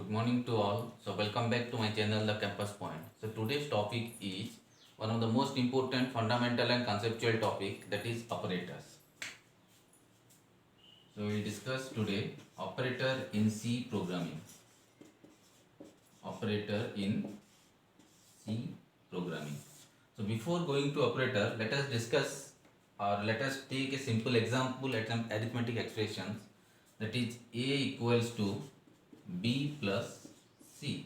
Good morning to all. So welcome back to my channel The Campus Point. So today's topic is one of the most important fundamental and conceptual topic, that is operators. So we will discuss today operator in C programming. Operator in C programming. So before going to operator, let us discuss or let us take a simple example at some arithmetic expressions, that is A equals to B plus C.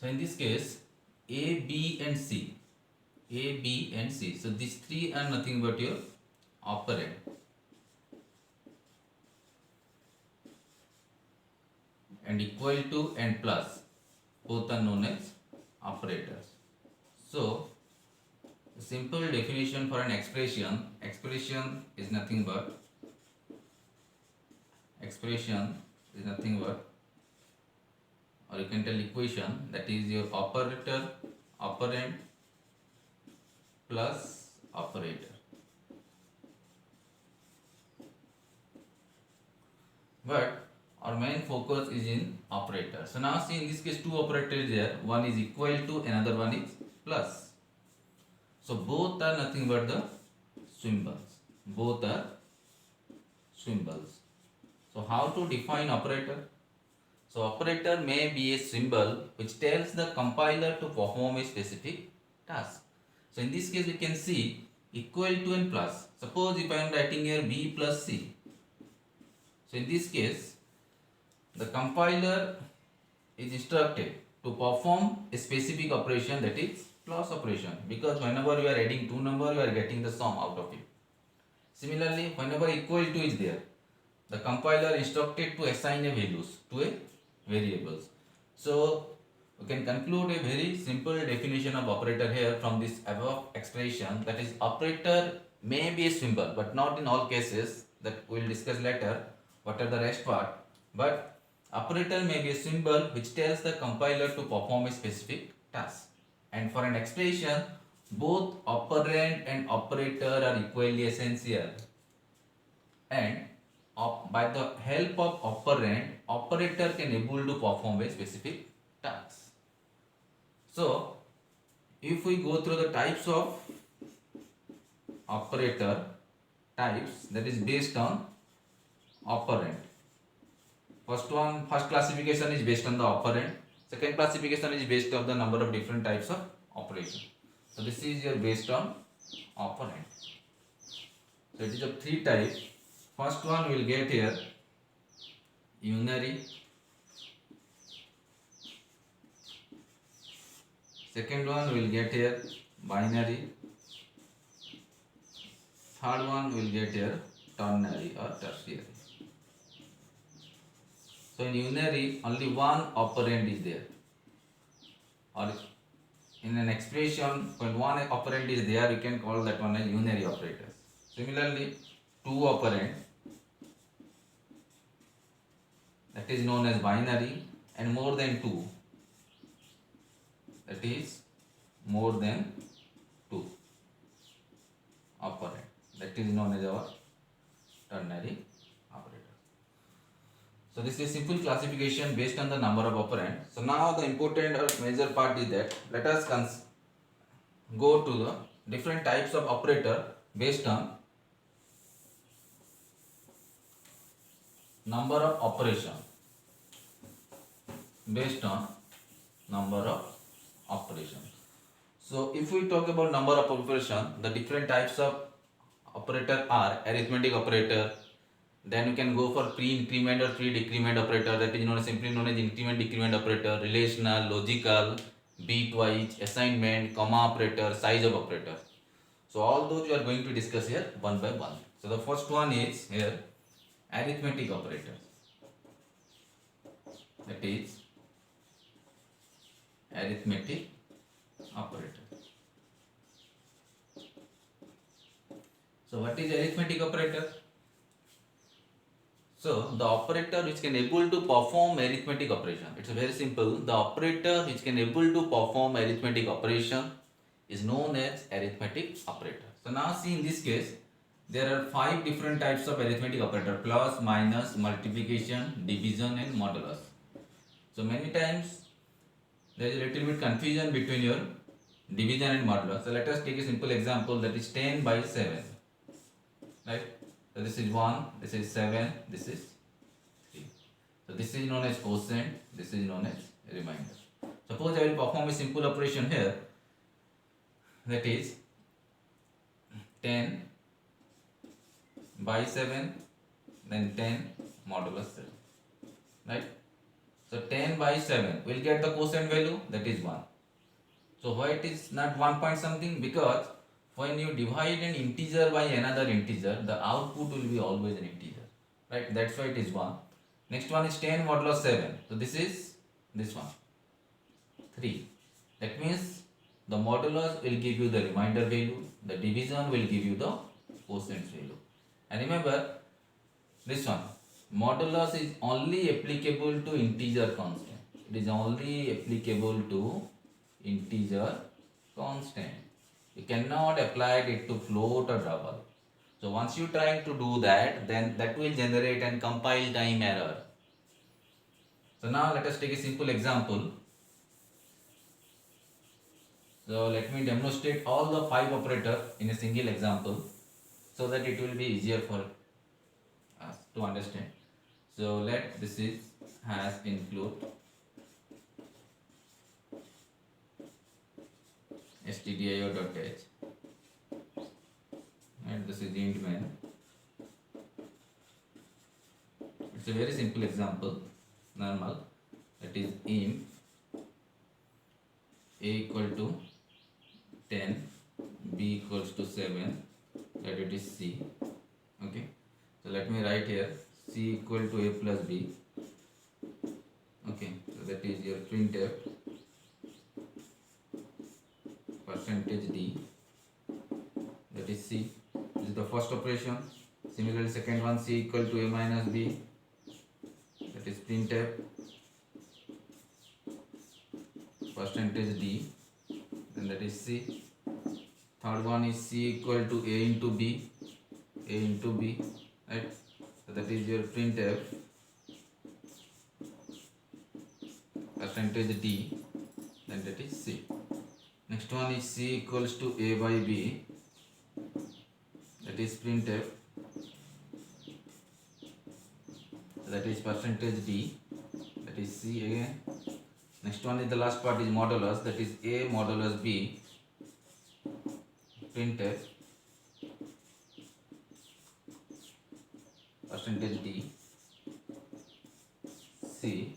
So in this case, A, B and C. A, B and C. So these three are nothing but your operand. And equal to and plus, both are known as operators. So the simple definition for an expression is nothing but or you can tell equation, that is your operator, operand plus operator. But our main focus is in operator. So now see, in this case two operators there, one is equal to, another one is plus. So both are nothing but the symbols. Both are symbols. So how to define operator? So operator may be a symbol which tells the compiler to perform a specific task. So in this case we can see equal to and plus. Suppose if I am writing here B plus C. So in this case the compiler is instructed to perform a specific operation, that is plus operation, because whenever you are adding two numbers you are getting the sum out of it. Similarly, whenever equal to is there, the compiler instructed to assign a values to a variables. So we can conclude a very simple definition of operator here from this above expression, that is operator may be a symbol but not in all cases, that we will discuss later what are the rest part. But operator may be a symbol which tells the compiler to perform a specific task. And for an expression, both operand and operator are equally essential. And by the help of operand, operator can able to perform a specific task. So if we go through the types of operator types, that is based on operand. First classification is based on the operand. Second classification is based on the number of different types of operation. So this is your based on operand. So it is of three types. First one we will get here unary. Second one we will get here binary. Third one we will get here ternary or tertiary. So in unary only one operand is there, or in an expression when one operand is there, you can call that one as unary operators. Similarly, two operand, that is known as binary, and more than two, that is more than two operand, that is known as our ternary operator. So this is simple classification based on the number of operand. So now the important or major part is that let us go to the different types of operator based on number of operation. Based on number of operations. So if we talk about number of operation, the different types of operator are arithmetic operator. Then you can go for pre-increment or pre-decrement operator, that is simply known as increment decrement operator, relational, logical, bitwise, assignment, comma operator, size of operator. So all those we are going to discuss here one by one. So the first one is here arithmetic operator. That is arithmetic operator. So what is arithmetic operator? So the operator which can able to perform arithmetic operation. It's very simple. The operator which can able to perform arithmetic operation is known as arithmetic operator. So now see, in this case there are 5 different types of arithmetic operator: plus, minus, multiplication, division and modulus. So many times there is a little bit confusion between your division and modulus. So let us take a simple example, that is 10 by 7. Right? So this is 1, this is 7, this is 3. So this is known as quotient, this is known as remainder. Suppose I will perform a simple operation here, that is 10 by 7, then 10 modulus 7. Right? So 10 by 7 will get the quotient value, that is 1. So why it is not 1 point something? Because when you divide an integer by another integer, the output will be always an integer. Right? That's why it is 1. Next one is 10 modulus 7. So this is this one, 3. That means the modulus will give you the remainder value, the division will give you the quotient value. And remember this one, modulus is only applicable to integer constant. It is only applicable to integer constant. You cannot apply it to float or double. So once you try to do that, then that will generate and compile time error. So now let us take a simple example. So let me demonstrate all the 5 operators in a single example, so that it will be easier for us to understand. So let this is has include stdio.h, and this is int main. It's a very simple example, normal, that is int a equal to 10, b equals to 7, that it is c. Okay, so let me write here c equal to a plus b. Okay, so that is your printf percentage d, that is c. This is the first operation. Similarly second one, c equal to a minus b, that is printf percentage d, then that is c. Third one is c equal to a into b, right? So that is your printf percentage d, then that is c. Next one is c equals to a by b, that is printf, that is percentage d, that is c again. Next one is the last part is modulus, that is a modulus b, printf percentage d, c.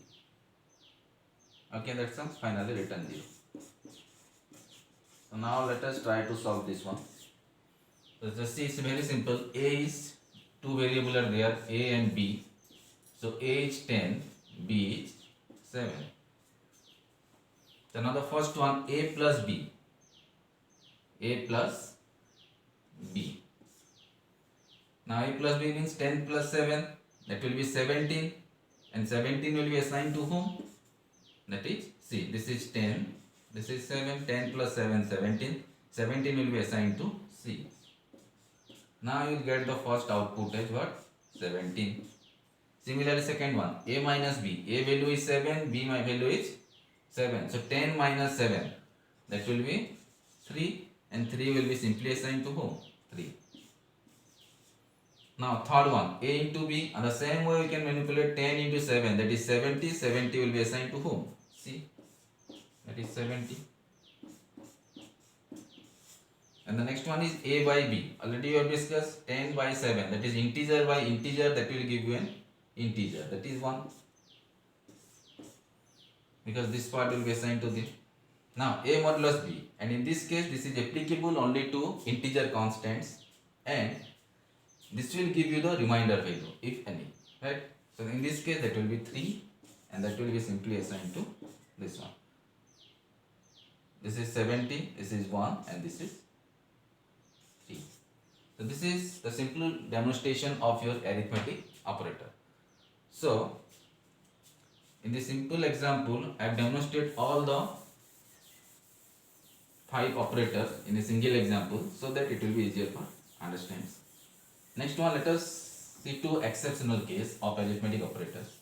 Okay, that's some finally return 0. So now let us try to solve this one. So just see, it's very simple. A is 2 variables are there, a and b. So a is 10, b is 7. So now the first one, a plus b, a plus b. Now a plus b means 10 plus 7, that will be 17, and 17 will be assigned to whom? That is c. This is 10, this is 7, 10 plus 7, 17. 17 will be assigned to c. Now you will get the first output as what? 17. Similarly second one, a minus b. A value is 7, b my value is 7. So 10 minus 7, that will be 3, and 3 will be simply assigned to whom? 3. Now third one, a into b. And the same way we can manipulate 10 into 7, that is 70. 70 will be assigned to whom? C. That is 70. And the next one is a by b. Already you have discussed 10 by 7. That is integer by integer, that will give you an integer. That is 1. Because this part will be assigned to the. Now a modulus b. And in this case, this is applicable only to integer constants. And this will give you the remainder value, if any. Right? So in this case, that will be 3. And that will be simply assigned to this one. This is 70, this is 1, and this is 3. So this is the simple demonstration of your arithmetic operator. So in this simple example, I have demonstrated all the 5 operators in a single example, so that it will be easier for understanding. Next one, let us see 2 exceptional case of arithmetic operators.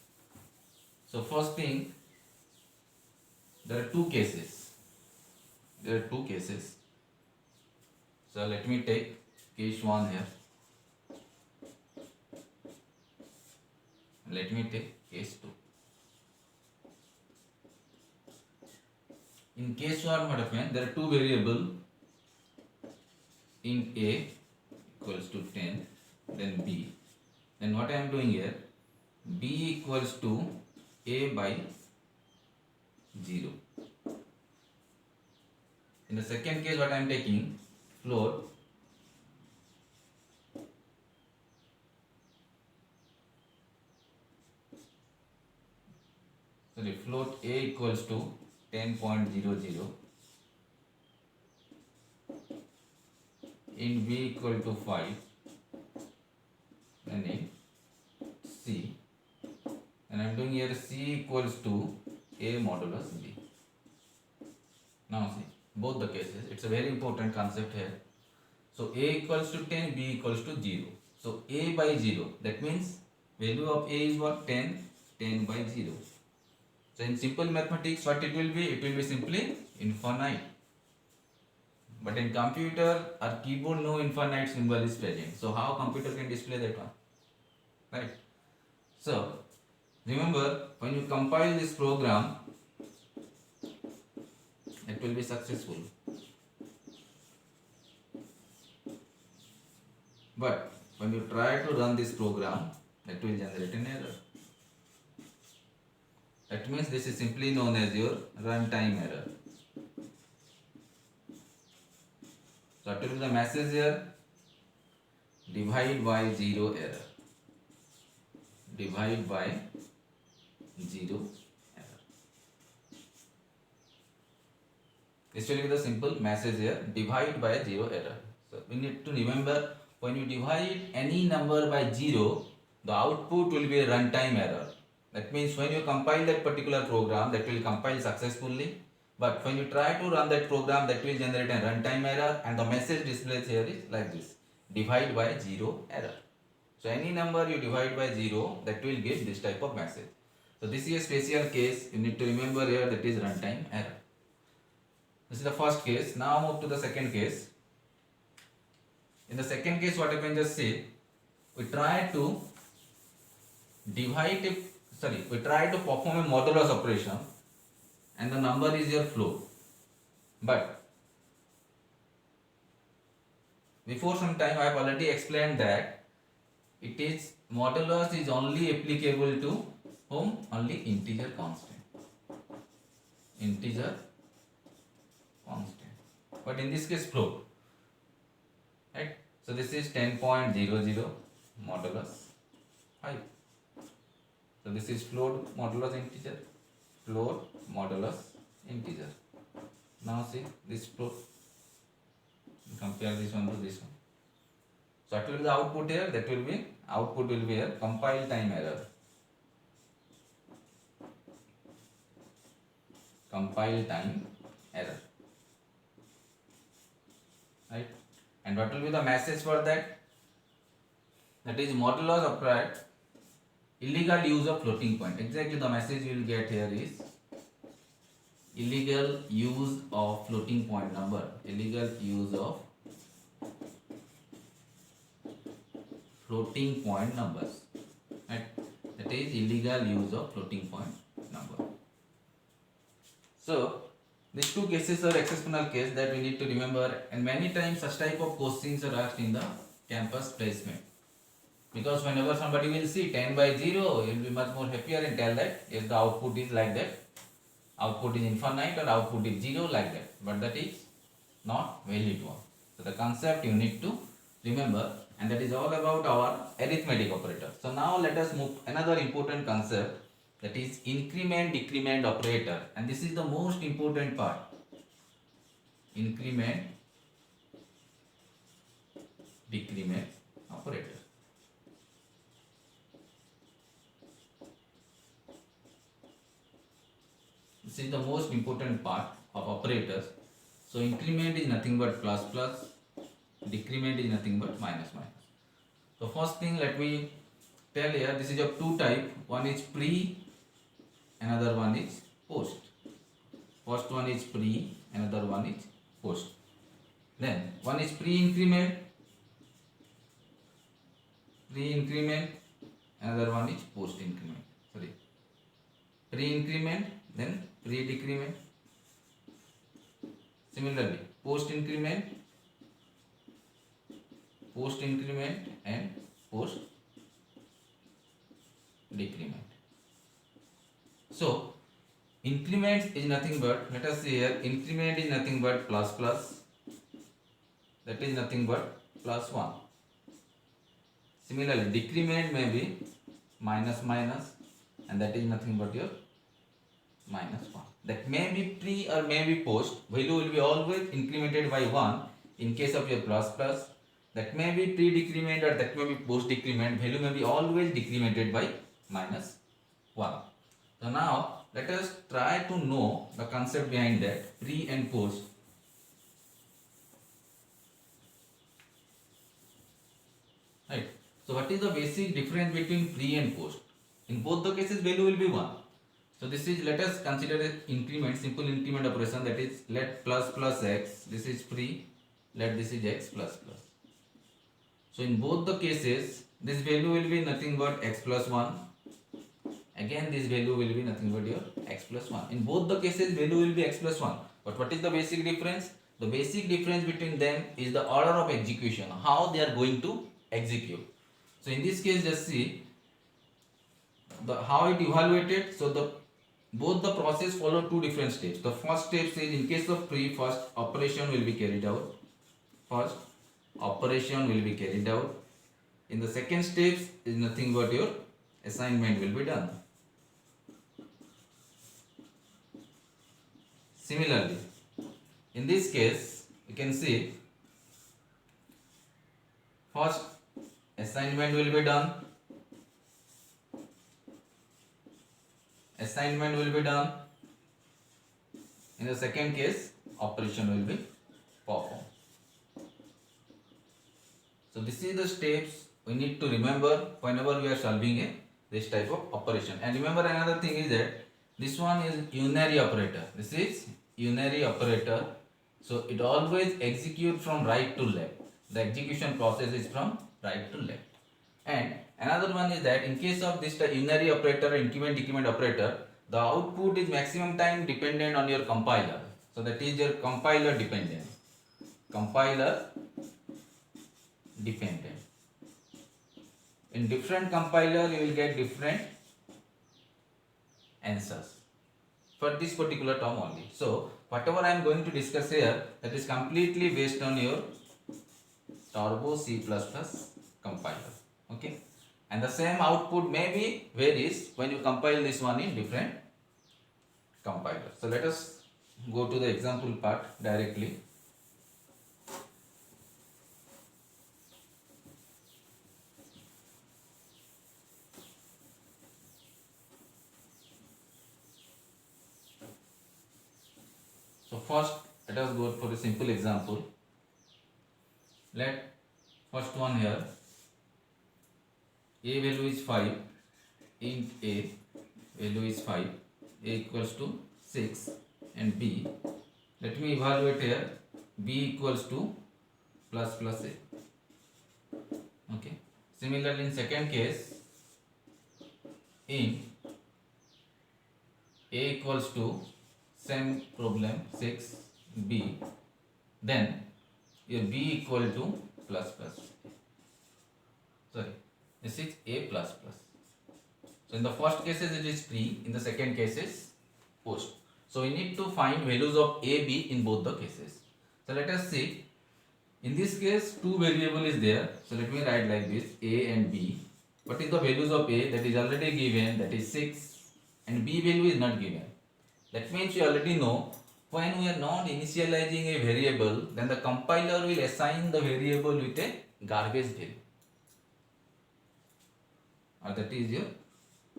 So first thing, There are two cases. There are two cases. So let me take case 1 here. Let me take case 2. In case 1, what happened? There are two variables. In A equals to 10, then B. Then what I am doing here? B equals to A by 0. In the second case, what I am taking? Float float A equals to 10.00, in B equal to 5, and in C, and I am doing here C equals to A modulus B. Now see, both the cases, it's a very important concept here. So A equals to 10, B equals to 0. So A by 0, that means value of A is what? 10, 10 by 0. So in simple mathematics, what it will be? It will be simply infinite. But in computer or keyboard, no infinite symbol is present. So how computer can display that one? Right? So remember, when you compile this program, it will be successful. But when you try to run this program, it will generate an error. That means this is simply known as your runtime error. So what will be the message here? Divide by 0 error. Divide by 0 error. This will be the simple message here. Divide by 0 error. So we need to remember, when you divide any number by 0, the output will be a runtime error. That means when you compile that particular program, that will compile successfully. But when you try to run that program, that will generate a runtime error, and the message displayed here is like this: divide by 0 error. So any number you divide by 0, that will give this type of message. So this is a special case you need to remember here, that is runtime error. This is the first case. Now move to the second case. In the second case, what I can just say, we try to perform a modulus operation, and the number is your float. But before some time I have already explained that it is modulus is only applicable to whom? Only integer constant. Integer constant. But in this case, float. Right? So this is 10.00 modulus 5. So this is float modulus integer. Float modulus integer. Now see this float. Compare this one to this one. So what will be the output here? That will be output will be here compile time error. Compile time error. Right? And what will be the message for that? That is modulus applied illegal use of floating point. Exactly the message you will get here is illegal use of floating point number. Illegal use of floating point numbers. Right? That is illegal use of floating point number. So these two cases are exceptional case that we need to remember, and many times such type of questions are asked in the campus placement. Because whenever somebody will see 10 by 0, he will be much more happier and tell that if the output is like that, output is infinite or output is 0 like that. But that is not valid one. So the concept you need to remember, and that is all about our arithmetic operator. So now let us move another important concept, that is increment decrement operator, and this is the most important part. Increment decrement operator. This is the most important part of operators. So increment is nothing but plus plus, decrement is nothing but minus minus. So first thing, let me tell here, this is of two type. One is pre, another one is post. First one is pre, another one is post. Then one is pre-increment, another one is post-increment. Sorry, pre-increment, then pre-decrement. Similarly, post-increment, and post-decrement. So increments is nothing but, let us see here, increment is nothing but plus plus, that is nothing but plus 1. Similarly, decrement may be minus minus, and that is nothing but your minus 1. That may be pre or may be post, value will be always incremented by 1 in case of your plus plus. That may be pre decrement or that may be post decrement, value may be always decremented by minus 1. So now let us try to know the concept behind that, pre and post. Right. So what is the basic difference between pre and post? In both the cases value will be 1. So this is, let us consider an increment, simple increment operation, that is let plus plus x, this is pre, let this is x plus plus. So in both the cases this value will be nothing but x plus 1. Again this value will be nothing but your x plus 1. In both the cases value will be x plus 1. But what is the basic difference? The basic difference between them is the order of execution, how they are going to execute. So in this case just see how it evaluated. So both the process follow two different steps. The first step is, in case of pre, first operation will be carried out. In the second step is nothing but your assignment will be done. Similarly, in this case you can see first assignment will be done. In the second case, operation will be performed. So this is the steps we need to remember whenever we are solving this type of operation. And remember another thing is that this one is unary operator. This is unary operator. So it always executes from right to left. The execution process is from right to left. And another one is that in case of this unary operator, increment decrement operator, the output is maximum time dependent on your compiler. So that is your compiler dependent. In different compiler you will get different answers for this particular term only. So whatever I am going to discuss here, that is completely based on your Turbo C++ compiler. Okay, and the same output may be varies when you compile this one in different compiler. So let us go to the example part directly. So first let us go for a simple example. Let first one here, a value is 5, int a value is 5, a equals to 6, and b, let me evaluate here, b equals to plus plus a. Okay. Similarly in second case, int a equals to same problem 6, b, then your b equal to plus plus, sorry, this is a plus plus. So in the first cases it is pre, in the second case is post. So we need to find values of a, b in both the cases. So let us see. In this case two variable is there. So let me write like this, a and b. What is the values of a? That is already given, that is 6, and b value is not given. That means you already know when we are not initializing a variable, then the compiler will assign the variable with a garbage value. Or that is your,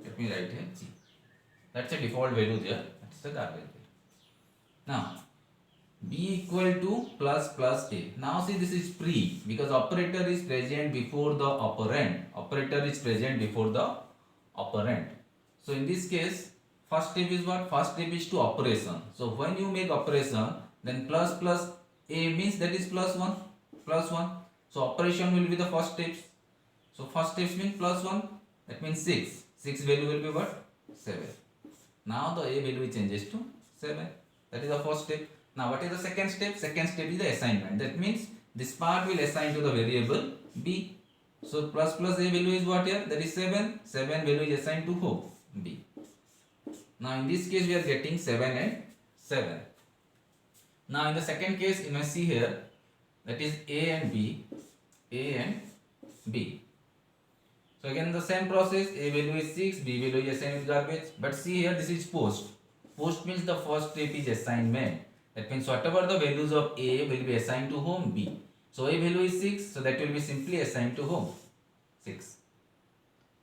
let me write here G. That's a default value there. That's the garbage value. Now b equal to plus plus a. Now see, this is pre because operator is present before the operand. So in this case first step is what? First step is to operation. So when you make operation, then plus plus a means that is plus 1, plus 1. So operation will be the first steps. So first steps means plus 1, that means 6. 6 value will be what? 7. Now the a value changes to 7. That is the first step. Now what is the second step? Second step is the assignment. That means this part will assign to the variable b. So plus plus a value is what here? That is 7. 7 value is assigned to who? B. Now in this case we are getting 7 and 7. Now in the second case you may see here, that is a and b, a and b. So again the same process, a value is 6, b value is assigned with garbage. But see here, this is post. Post means the first step is assignment. That means whatever the values of a will be assigned to whom? B. So a value is 6, so that will be simply assigned to whom? 6.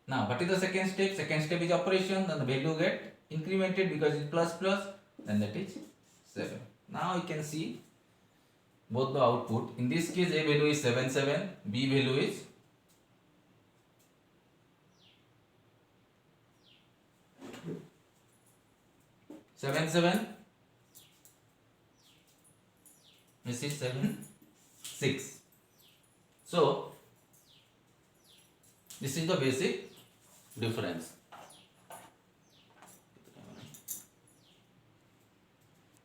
Now what is the second step? Second step is operation, then the value get incremented because it's plus plus, then that is 7. Now you can see both the output. In this case a value is 7 7, b value is 7 7, this is 7 6. So this is the basic difference.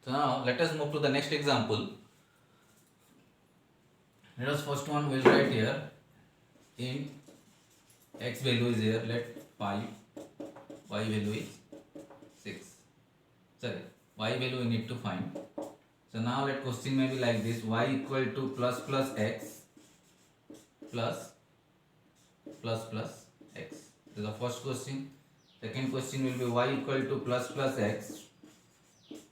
So now let us move to the next example. Let us first one will write here int x value is here, let 5, y value is 6. Sorry, y value we need to find. So now let question may be like this: y equal to plus plus x plus plus x. This is the first question. Second question will be y equal to plus plus x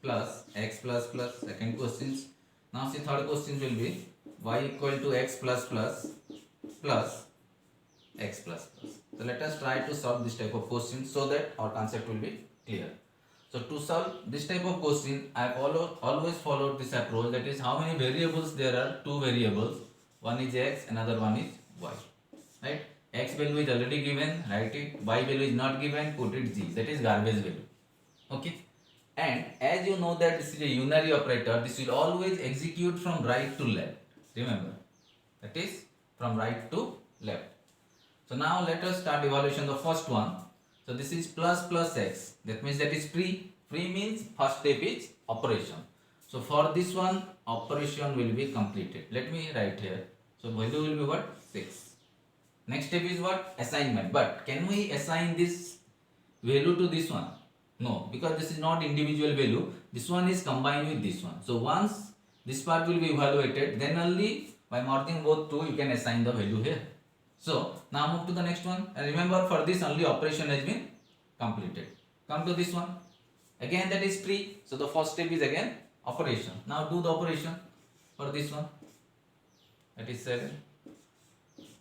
plus x plus plus. Second questions. Now see third question will be y equal to x plus plus plus x plus plus. So let us try to solve this type of question so that our concept will be clear. So to solve this type of question, I have always followed this approach. That is, how many variables there are? 2 variables. One is x, another one is y. Right? X value is already given, write it. Y value is not given, put it g. That is garbage value. Okay. And as you know that this is a unary operator, this will always execute from right to left. Remember, that is from right to left. So now let us start evaluation the first one. So this is plus plus x. That means that is pre. Pre means first step is operation. So for this one, operation will be completed. Let me write here. So value will be what? 6. Next step is what? Assignment. But can we assign this value to this one? No, because this is not individual value. This one is combined with this one. So once this part will be evaluated, then only by merging both two you can assign the value here. So now move to the next one. And remember, for this only operation has been completed. Come to this one. Again that is pre. So the first step is again operation. Now do the operation for this one. That is 7.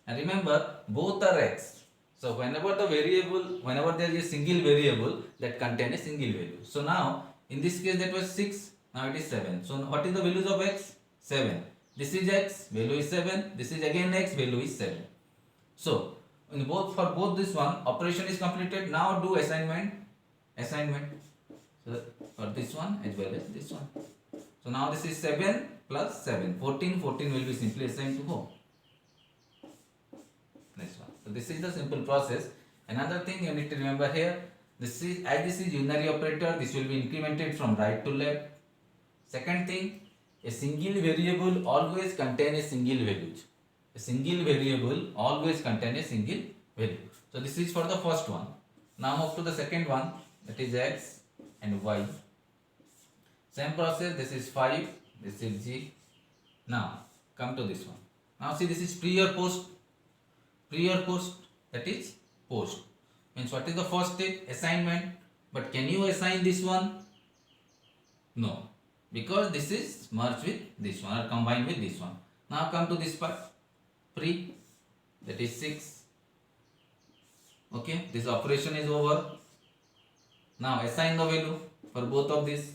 And remember, both are x. So whenever there is a single variable that contains a single value. So now in this case that was 6. Now it is 7. So what is the values of x? 7. This is x, value is 7. This is again x, value is 7. So for both this one, operation is completed. Now do assignment. So for this one as well as this one. So now this is 7 plus 7. 14 will be simply assigned to whom? Next one. So this is the simple process. Another thing you need to remember here, this is unary operator, this will be incremented from right to left. Second thing, a single variable always contains a single value. A single variable always contains a single value. So this is for the first one. Now move to the second one, that is x and y. Same process, this is 5, this is g. Now come to this one. Now see, this is pre or post? Pre or post? That is post. Means what is the first step? Assignment. But can you assign this one? No. Because this is merged with this one or combined with this one. Now come to this part. Pre, that is 6. Okay, this operation is over. Now assign the value for both of these.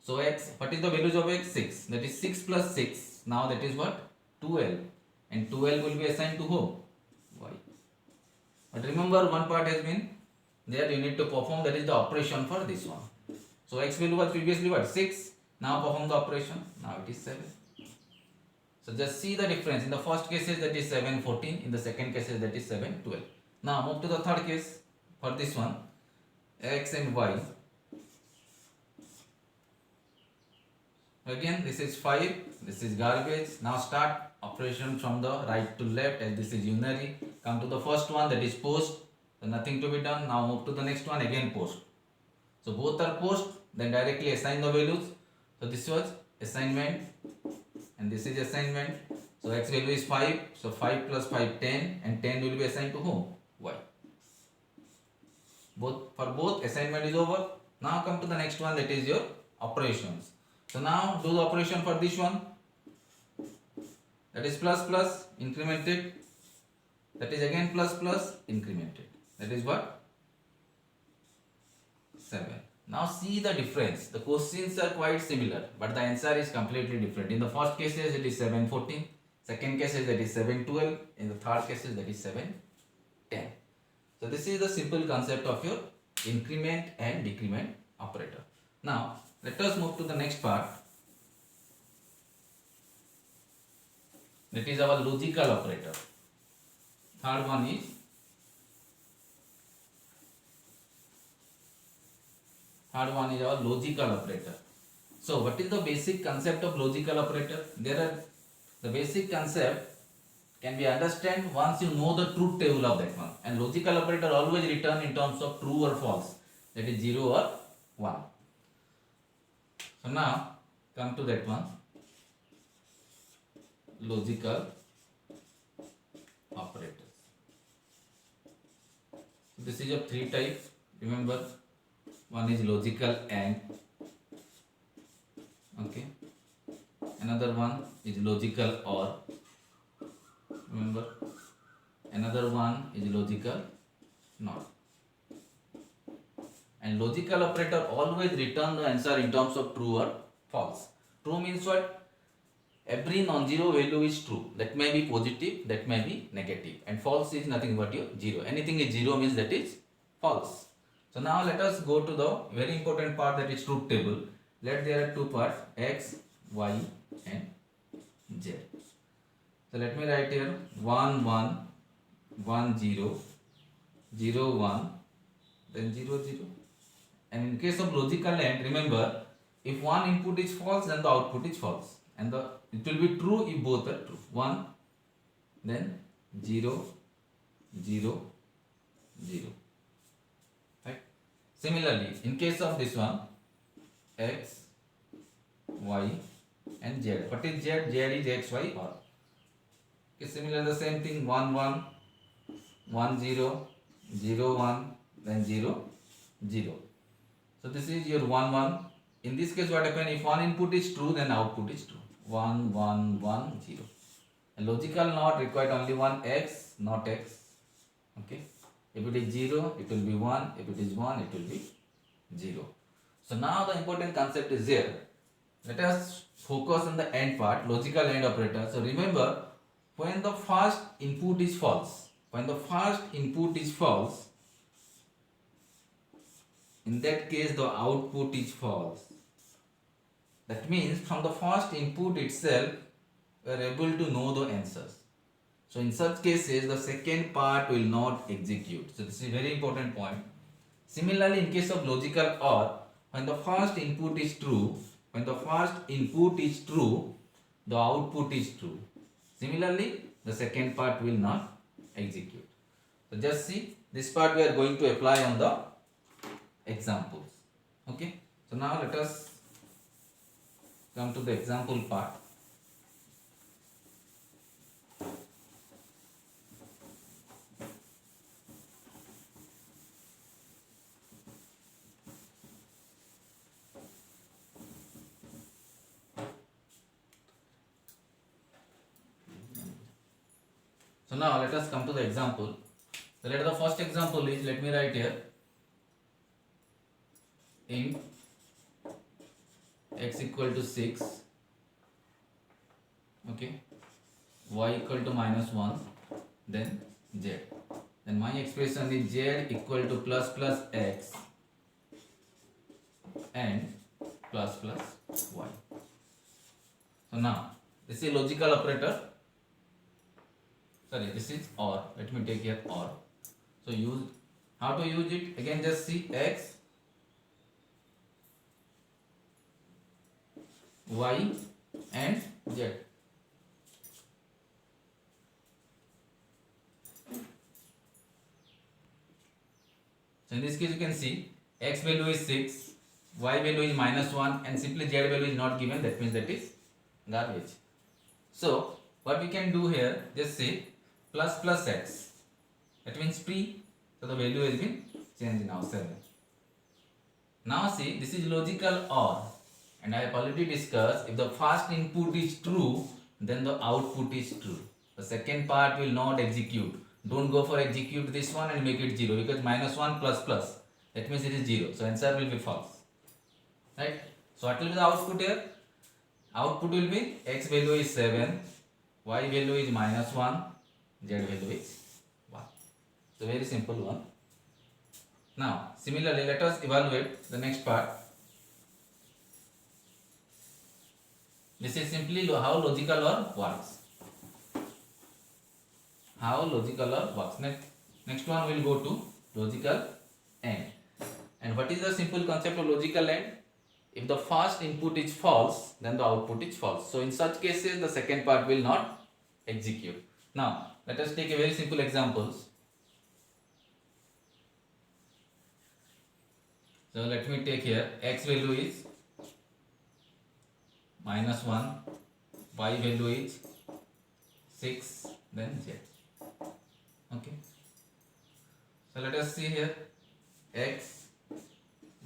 So x, what is the values of x? 6. That is 6 plus 6. Now that is what? 12. And 12 will be assigned to whom? Y. But remember, one part has been there you need to perform, that is the operation for this one. So x value was previously what, 6, now perform the operation, now it is 7. So just see the difference. In the first case that is 7 14, in the second case that is 7 12. Now move to the third case. For this one, x and y, again this is 5, this is garbage. Now start operation from the right to left, as this is unary. Come to the first one, that is post, so nothing to be done. Now move to the next one, again post. So both are post, then directly assign the values. So this was assignment and this is assignment. So x value is 5, so 5 plus 5 10, and 10 will be assigned to whom? Y. For both assignment is over. Now come to the next one, that is your operations. So now do the operation for this one, that is plus plus incremented, that is again plus plus incremented, that is what, 7. Now see the difference. The questions are quite similar, but the answer is completely different. In the first cases it is 7 14, second cases that is 7 12, in the third cases that is 7 10. So this is the simple concept of your increment and decrement operator. Now let us move to the next part, that is our logical operator. Third one is our logical operator. So what is the basic concept of logical operator? The basic concept can be understood once you know the truth table of that one. And logical operator always return in terms of true or false, that is 0 or 1. So now come to that one, logical operators. This is of 3 types. Remember, one is logical AND. Okay. Another one is logical OR. Remember, another one is logical NOT. And logical operator always return the answer in terms of true or false. True means what? Every non-zero value is true. That may be positive, that may be negative. And false is nothing but your 0. Anything is 0 means that is false. So now let us go to the very important part, that is truth table. Let there are 2 parts, x, y and z. So let me write here 1 1 1 0 0 1 then 0 0. And in case of logical AND, remember, if one input is false then the output is false, and it will be true if both are true. 1 then 0 0 0. Right? Similarly, in case of this one, x, y and z. What is z? Z is x, y, or. Okay, similar the same thing, 1 1 1 0 0 1 then 0 0. So this is your 1 1. In this case what happens, if one input is true then output is true. 1 1 1 0. A logical NOT required only one x, not x. Okay. If it is 0 it will be 1. If it is 1 it will be 0. So now the important concept is here. Let us focus on the AND part, logical AND operator. So remember, when the first input is false, in that case the output is false. That means from the first input itself we are able to know the answers. So in such cases the second part will not execute. So this is a very important point. Similarly, in case of logical OR, when the first input is true, the output is true. Similarly, the second part will not execute. So just see, this part we are going to apply on the examples. Okay. So now let us come to the example part. So now let us come to the example. So let the first example is, let me write here, int x equal to 6, okay, y equal to -1, then z. then my expression is z equal to plus plus x and plus plus y. So now this is logical operator. Sorry, this is OR. Let me take here OR. So use, how to use it? Again, just see x, y and z. So in this case you can see x value is 6, y value is -1 and simply z value is not given, that means that is garbage. So what we can do here, just say plus plus x, that means pre, so the value has been changed now 7. Now see, this is logical OR, and I have already discussed, if the first input is true then the output is true. The second part will not execute. Don't go for execute this one and make it 0, because -1 plus plus, that means it is 0, so answer will be false, right? So what will be the output here? Output will be x value is 7, y value is -1, z value is 1. So very simple one. Now similarly, let us evaluate the next part. This is simply how logical OR works. How logical OR works. Next one will go to logical AND. And what is the simple concept of logical AND? If the first input is false, then the output is false. So in such cases, the second part will not execute. Now let us take a very simple examples. So let me take here x value is -1, y value is 6, then z. Okay. So let us see here x,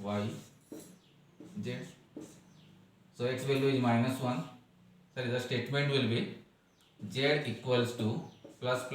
y, z. So x value is -1. So the statement will be z equals to plus